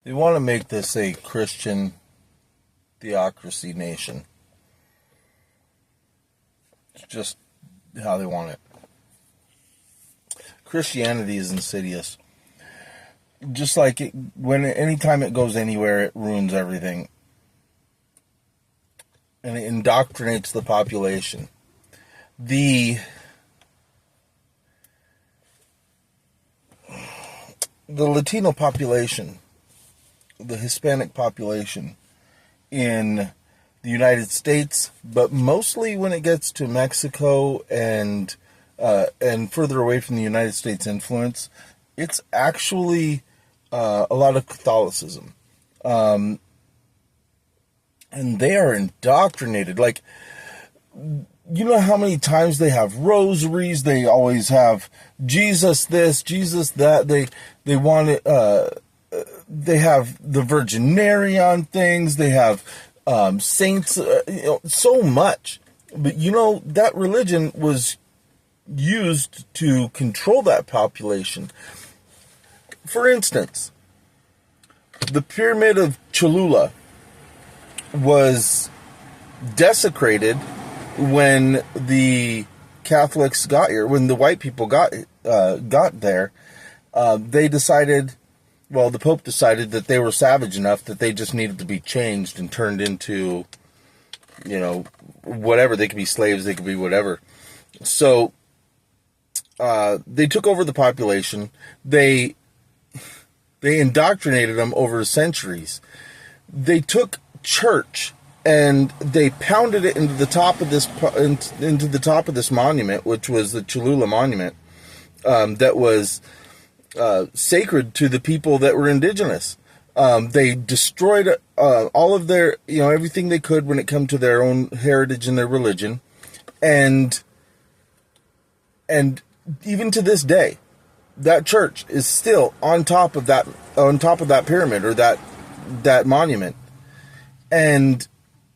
They want to make this a Christian theocracy nation. It's just how they want it. Christianity is insidious. Just like anytime it goes anywhere, it ruins everything. And it indoctrinates the population. The Latino population, the Hispanic population in the United States, but mostly when it gets to Mexico and further away from the United States influence, it's actually a lot of Catholicism. And they are indoctrinated. Like, you know how many times they have rosaries? They always have Jesus this, Jesus that. They want it. They have the Virgin Mary on things. They have saints. So much. But that religion was used to control that population. For instance, the Pyramid of Cholula was desecrated when the Catholics got here, when the white people got there. They decided, the Pope decided that they were savage enough that they just needed to be changed and turned into, whatever. They could be slaves, they could be whatever. So they took over the population. They indoctrinated them over centuries. They took church and they pounded it into the top of this monument, which was the Cholula Monument, that was sacred to the people that were indigenous. They destroyed all of their, everything they could when it came to their own heritage and their religion, and even to this day, that church is still on top of that pyramid or that monument. And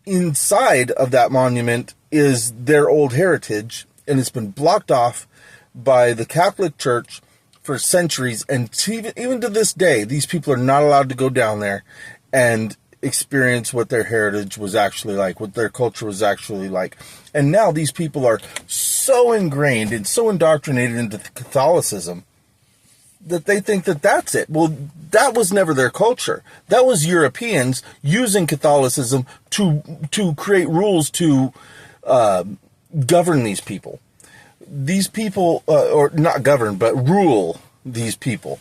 inside of that monument is their old heritage, and it's been blocked off by the Catholic Church for centuries. And even to this day, these people are not allowed to go down there and experience what their heritage was actually like, what their culture was actually like. And now these people are so ingrained and so indoctrinated into Catholicism that they think that that's it. Well, that was never their culture. That was Europeans using Catholicism to create rules to govern these people. These people, or not govern, but rule these people.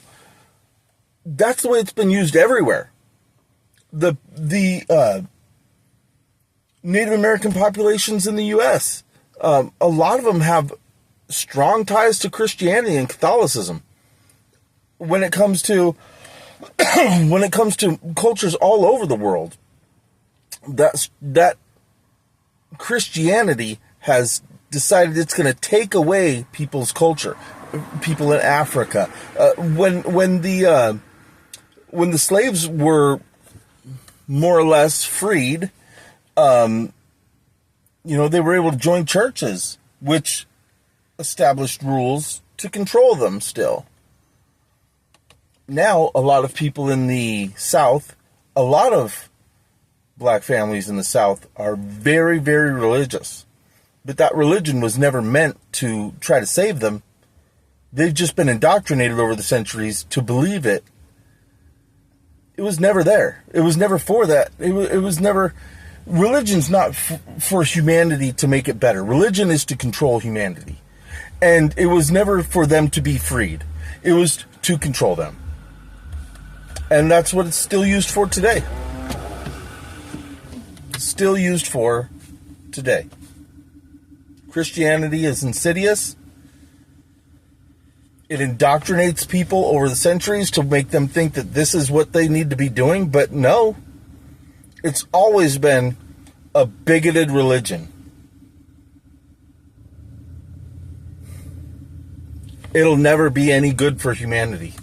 That's the way it's been used everywhere. The Native American populations in the U.S., a lot of them have strong ties to Christianity and Catholicism. When it comes to cultures all over the world, that Christianity has decided it's going to take away people's culture. People in Africa, when the slaves were more or less freed, they were able to join churches, which established rules to control them still. Now, a lot of people in the South, a lot of black families in the South are very, very religious. But that religion was never meant to try to save them. They've just been indoctrinated over the centuries to believe it. It was never there. It was never for that. It was never... Religion's not for humanity to make it better. Religion is to control humanity. And it was never for them to be freed. It was to control them. And that's what it's still used for today. Still used for today. Christianity is insidious. It indoctrinates people over the centuries to make them think that this is what they need to be doing. But no, it's always been a bigoted religion. It'll never be any good for humanity.